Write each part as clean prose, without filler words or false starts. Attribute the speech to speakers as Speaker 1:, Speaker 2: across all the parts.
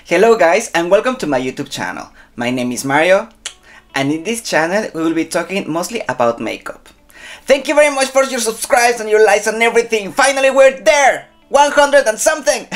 Speaker 1: Hello guys and welcome to my YouTube channel. My name is Mario and in this channel we will be talking mostly about makeup. Thank you very much for your subscribes and your likes and everything. Finally we're there! 100 and something!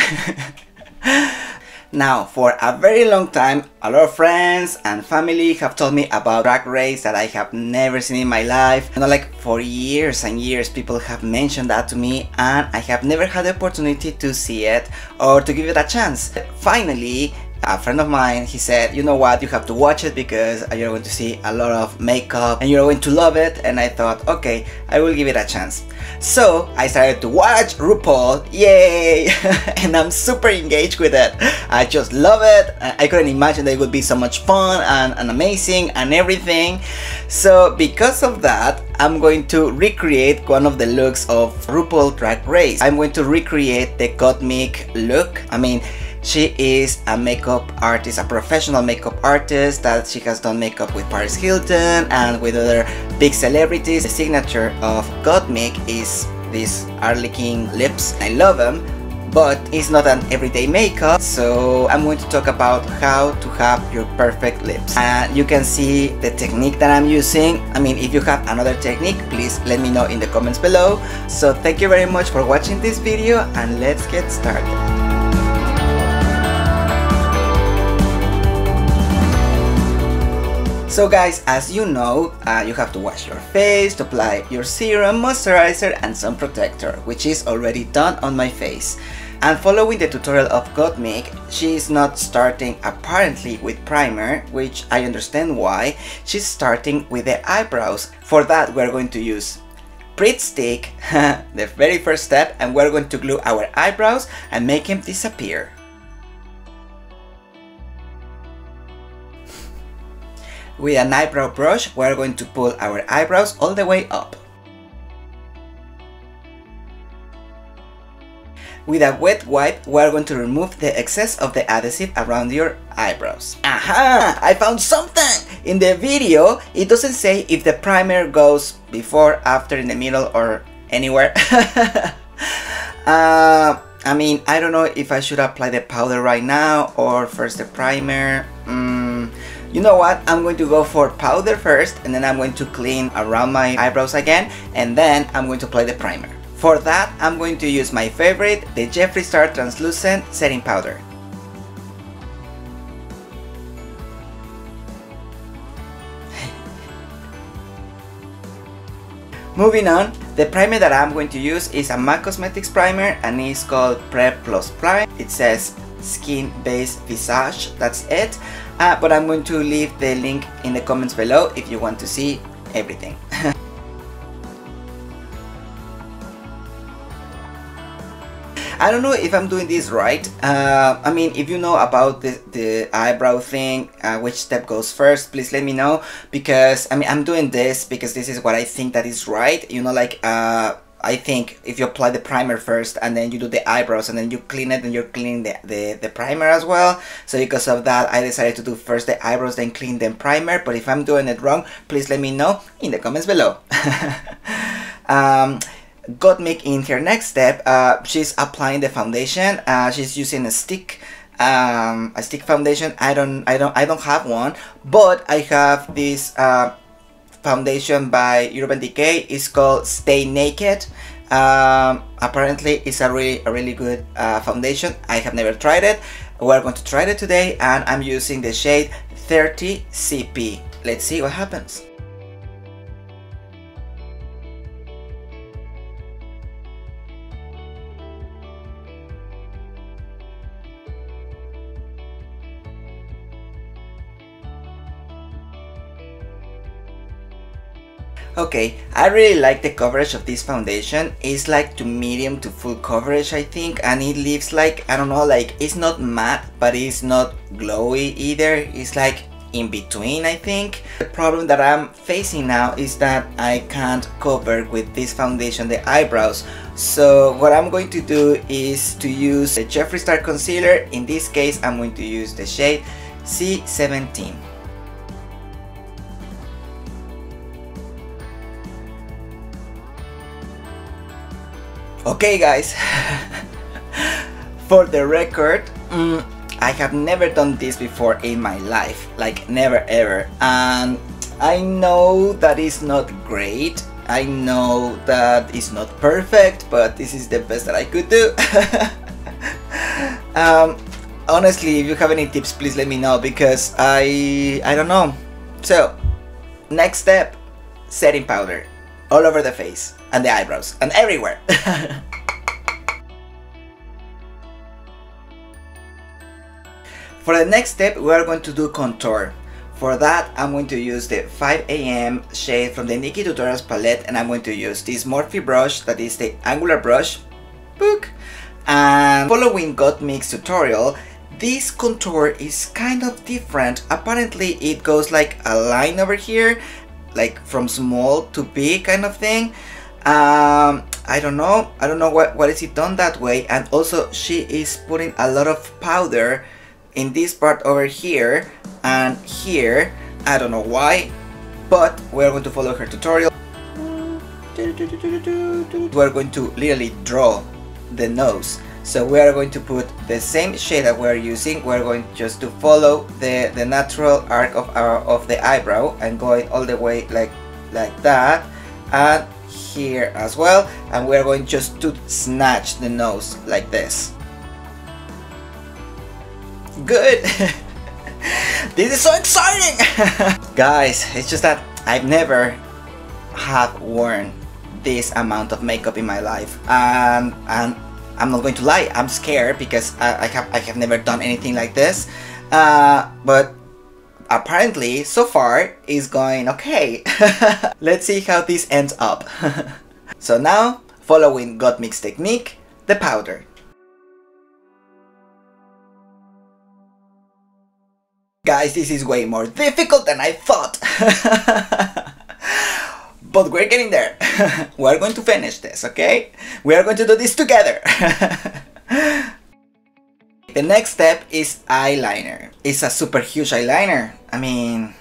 Speaker 1: Now, for a very long time, a lot of friends and family have told me about Drag Race that I have never seen in my life. You know, like for years and years people have mentioned that to me and I have never had the opportunity to see it or to give it a chance. Finally, a friend of mine, he said, you know what, you have to watch it because you're going to see a lot of makeup and you're going to love it. And I thought, okay, I will give it a chance. So I started to watch RuPaul, yay! And I'm super engaged with it. I just love it. I couldn't imagine that it would be so much fun and amazing and everything. So because of that, I'm going to recreate one of the looks of RuPaul Drag Race. I'm going to recreate the Gottmik look. I mean, she is a makeup artist, a professional makeup artist that she has done makeup with Paris Hilton and with other big celebrities. The signature of Gottmik is these are-licking lips. I love them, but it's not an everyday makeup. So I'm going to talk about how to have your perfect lips. And you can see the technique that I'm using. I mean, if you have another technique, please let me know in the comments below. So thank you very much for watching this video and let's get started. So guys, as you know, you have to wash your face, to apply your serum, moisturizer and sun protector, which is already done on my face. And following the tutorial of Gottmik, she is not starting apparently with primer, which I understand why. She's starting with the eyebrows. For that we're going to use Primer Stick, the very first step, and we're going to glue our eyebrows and make them disappear. With an eyebrow brush, we're going to pull our eyebrows all the way up. With a wet wipe, we're going to remove the excess of the adhesive around your eyebrows. Aha! I found something! In the video, it doesn't say if the primer goes before, after, in the middle, or anywhere. I mean, I don't know if I should apply the powder right now or first the primer. You know what, I'm going to go for powder first and then I'm going to clean around my eyebrows again and then I'm going to apply the primer. For that, I'm going to use my favorite, the Jeffree Star Translucent Setting Powder. Moving on, the primer that I'm going to use is a MAC Cosmetics primer and it's called Prep Plus Prime. It says Skin Based Visage, that's it. But I'm going to leave the link in the comments below if you want to see everything. I don't know if I'm doing this right. I mean, if you know about the eyebrow thing, which step goes first, please let me know. Because, I mean, I'm doing this because this is what I think that is right. You know, like, I think if you apply the primer first and then you do the eyebrows and then you clean it and you're cleaning the primer as well. So because of that, I decided to do first the eyebrows, then clean the primer. But if I'm doing it wrong, please let me know in the comments below. Gottmik, in her next step, she's applying the foundation. She's using a stick foundation. I don't have one, but I have this foundation by Decay. It's called Stay Naked. Apparently it's a really good foundation. I have never tried it. We're going to try it today and I'm using the shade 30 CP. Let's see what happens. Okay, I really like the coverage of this foundation. It's like to medium to full coverage, I think, and it leaves like, I don't know, like it's not matte but it's not glowy either. It's like in between, I think. The problem that I'm facing now is that I can't cover with this foundation the eyebrows. So what I'm going to do is to use the Jeffree Star concealer. In this case, I'm going to use the shade C17. Okay guys, for the record, I have never done this before in my life, like never ever, and I know that it's not great, I know that it's not perfect, but this is the best that I could do. Honestly, if you have any tips, please let me know, because I don't know. So, next step, setting powder all over the face and the eyebrows and everywhere. For the next step, we are going to do contour. For that, I'm going to use the 5 AM shade from the NikkieTutorials Palette, and I'm going to use this Morphe brush, that is the angular brush. Book. And following Gottmik's tutorial, this contour is kind of different. Apparently it goes like a line over here, like from small to big kind of thing. I don't know what is it done that way. And also she is putting a lot of powder in this part over here and here. I don't know why, but we're going to follow her tutorial. We're going to literally draw the nose. So we are going to put the same shade that we're using. We're going just to follow the natural arc of the eyebrow and going all the way like that, and here as well. And we're going just to snatch the nose like this. Good. This is so exciting. Guys, it's just that I've never have worn this amount of makeup in my life, and I'm not going to lie, I'm scared because I have never done anything like this, but apparently so far it's going okay. Let's see how this ends up. So now, following Gottmik's technique, the powder. Guys, this is way more difficult than I thought. But we're getting there. We're going to finish this, okay? We are going to do this together. The next step is eyeliner. It's a super huge eyeliner. I mean,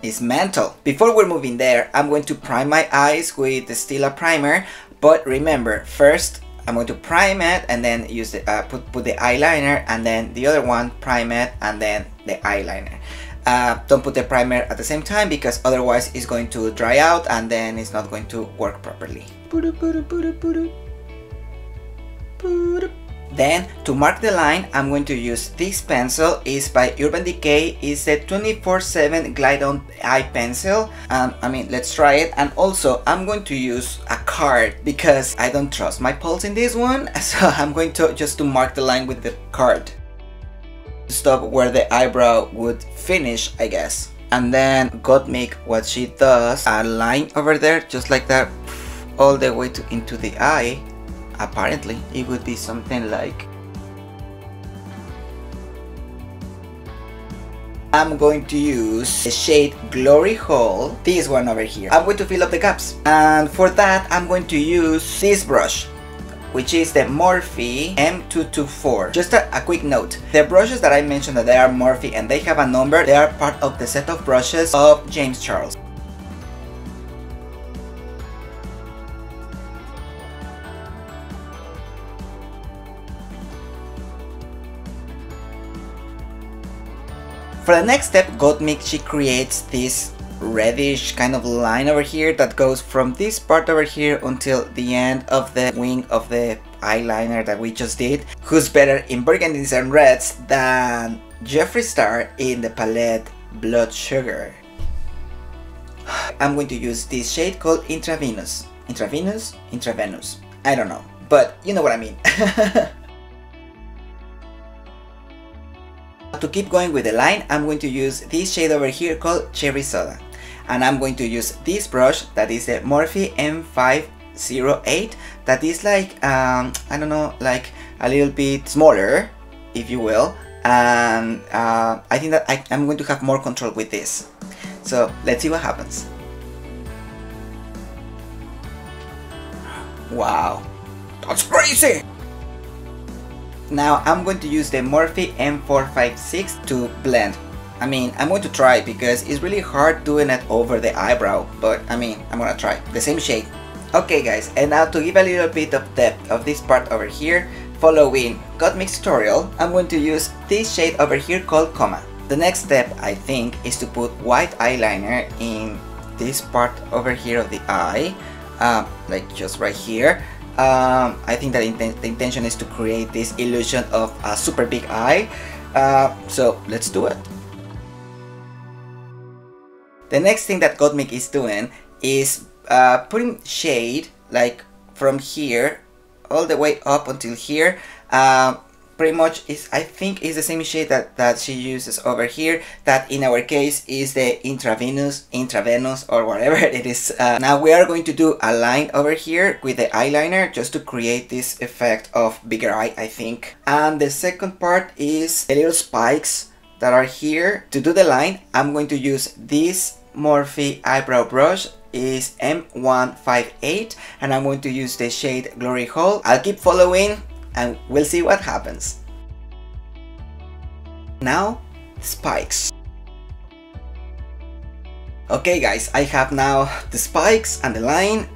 Speaker 1: it's mental. Before we're moving there, I'm going to prime my eyes with the Stila primer. But remember, first I'm going to prime it and then use the put the eyeliner, and then the other one, prime it and then the eyeliner. Don't put the primer at the same time, because otherwise it's going to dry out and then it's not going to work properly. Then, to mark the line, I'm going to use this pencil. It's by Urban Decay. It's a 24/7 glide on eye pencil. I mean, let's try it. And also, I'm going to use a card because I don't trust my pulse in this one. So I'm going to just to mark the line with the card. Stop where the eyebrow would finish, I guess. And then Gottmik, what she does, a line over there, just like that, all the way into the eye. Apparently, it would be something like... I'm going to use the shade Glory Hole, this one over here. I'm going to fill up the gaps. And for that, I'm going to use this brush, which is the Morphe M224. Just a quick note, the brushes that I mentioned that they are Morphe and they have a number, they are part of the set of brushes of James Charles. For the next step, Gottmik, she creates this reddish kind of line over here that goes from this part over here until the end of the wing of the eyeliner that we just did. Who's better in burgundies and reds than Jeffree Star in the palette Blood Sugar? I'm going to use this shade called Intravenous. Intravenous? Intravenous. I don't know, but you know what I mean. To keep going with the line, I'm going to use this shade over here called Cherry Soda. And I'm going to use this brush that is the Morphe M508, that is like, I don't know, like a little bit smaller, if you will. And I think that I'm going to have more control with this. So let's see what happens. Wow, that's crazy! Now I'm going to use the Morphe M456 to blend. I mean, I'm going to try because it's really hard doing it over the eyebrow, but I mean, I'm gonna try the same shade. Okay guys, and now to give a little bit of depth of this part over here, following Gottmik's tutorial, I'm going to use this shade over here called Coma. The next step, I think, is to put white eyeliner in this part over here of the eye, like just right here. I think that the intention is to create this illusion of a super big eye. So let's do it. The next thing that Gottmik is doing is putting shade like from here all the way up until here. Pretty much I think is the same shade that she uses over here, that in our case is the intravenous or whatever it is. Now we are going to do a line over here with the eyeliner just to create this effect of bigger eye, I think. And the second part is the little spikes that are here. To do the line, I'm going to use this Morphe eyebrow brush, is M158, and I'm going to use the shade Glory Hole. I'll keep following and we'll see what happens. Now, spikes. Okay guys, I have now the spikes and the line.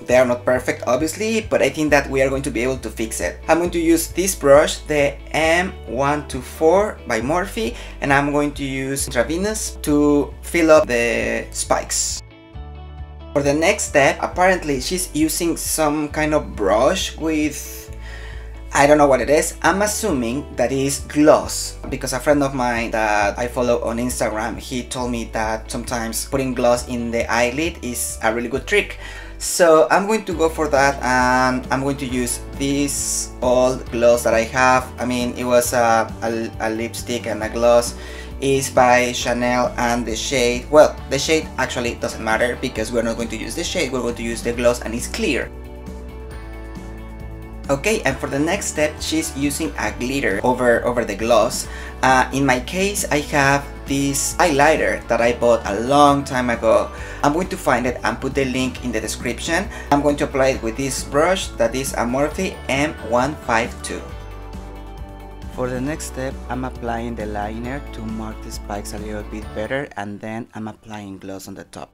Speaker 1: They are not perfect obviously, but I think that we are going to be able to fix it. I'm going to use this brush, the M124 by Morphe, and I'm going to use intravenous to fill up the spikes. For the next step, apparently she's using some kind of brush with, I don't know what it is. I'm assuming that is gloss, because a friend of mine that I follow on Instagram, he told me that sometimes putting gloss in the eyelid is a really good trick. So I'm going to go for that, and I'm going to use this old gloss that I have. I mean, it was a lipstick and a gloss. Is by Chanel, and the shade, well, the shade actually doesn't matter because we're not going to use the shade, we're going to use the gloss, and it's clear. Okay, and for the next step, she's using a glitter over the gloss. In my case, I have this highlighter that I bought a long time ago. I'm going to find it and put the link in the description. I'm going to apply it with this brush that is a Morphe M152. For the next step, I'm applying the liner to mark the spikes a little bit better, and then I'm applying gloss on the top.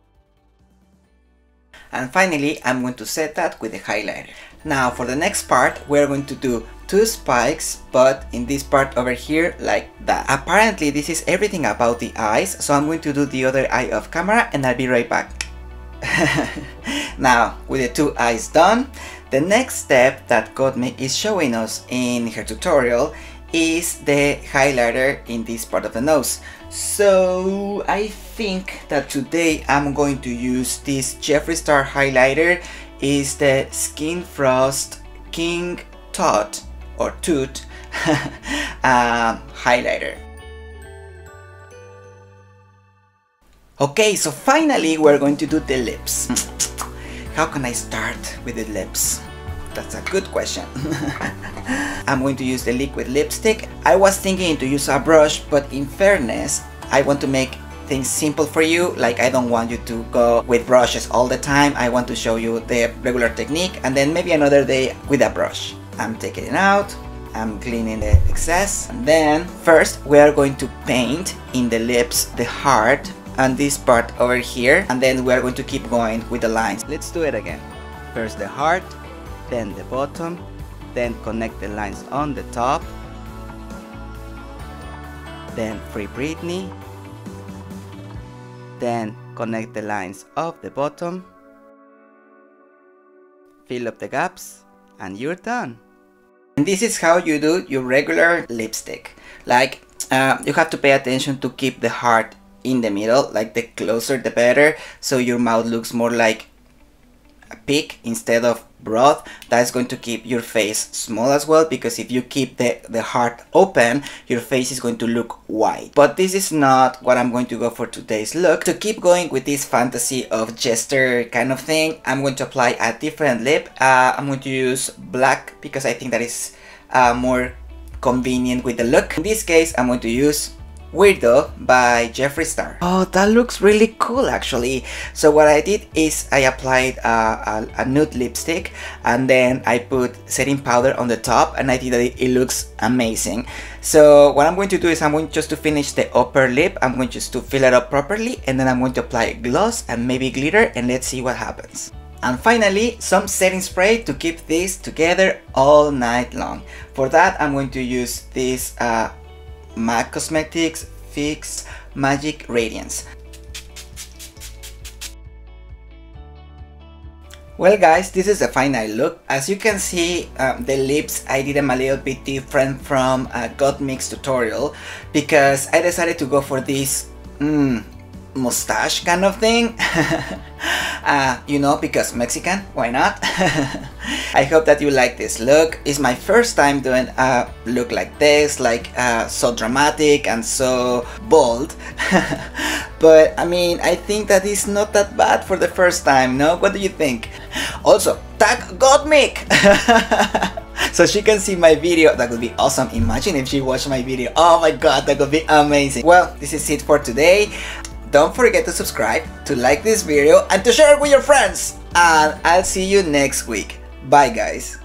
Speaker 1: And finally, I'm going to set that with the highlighter. Now for the next part, we're going to do two spikes, but in this part over here, like that. Apparently this is everything about the eyes, so I'm going to do the other eye off camera and I'll be right back. Now, with the two eyes done, the next step that Gottmik is showing us in her tutorial is the highlighter in this part of the nose. So I think that today I'm going to use this Jeffree Star highlighter. Is the Skin Frost King Tut or Toot highlighter. Okay, so finally we're going to do the lips. How can I start with the lips? That's a good question. I'm going to use the liquid lipstick. I was thinking to use a brush, but in fairness, I want to make things simple for you. Like, I don't want you to go with brushes all the time. I want to show you the regular technique, and then maybe another day with a brush. I'm taking it out, I'm cleaning the excess, and then first we are going to paint in the lips the heart and this part over here, and then we are going to keep going with the lines. Let's do it again. First the heart, then the bottom, then connect the lines on the top, then Free Britney, then connect the lines of the bottom, fill up the gaps, and you're done. And this is how you do your regular lipstick. Like, you have to pay attention to keep the heart in the middle, like the closer the better, so your mouth looks more like a peak instead of broad. That's going to keep your face small as well, because if you keep the heart open, your face is going to look wide. But this is not what I'm going to go for today's look. To keep going with this fantasy of jester kind of thing, I'm going to apply a different lip. I'm going to use black because I think that is more convenient with the look. In this case, I'm going to use Weirdo by Jeffree Star. Oh, that looks really cool actually. So what I did is I applied a nude lipstick, and then I put setting powder on the top, and I think that it looks amazing. So what I'm going to do is I'm going just to finish the upper lip. I'm going just to fill it up properly, and then I'm going to apply gloss and maybe glitter, and let's see what happens. And finally, some setting spray to keep this together all night long. For that, I'm going to use this MAC Cosmetics Fix Magic Radiance. Well guys, this is the final look. As you can see, the lips, I did them a little bit different from Gottmik's tutorial because I decided to go for this mustache kind of thing. You know, because Mexican, why not? I hope that you like this look. It's my first time doing a look like this, like so dramatic and so bold. But I mean, I think that it's not that bad for the first time, no? What do you think? Also, tag Gottmik! So she can see my video. That would be awesome. Imagine if she watched my video. Oh my god, that would be amazing. Well, this is it for today. Don't forget to subscribe, to like this video, and to share it with your friends. And I'll see you next week. Bye guys.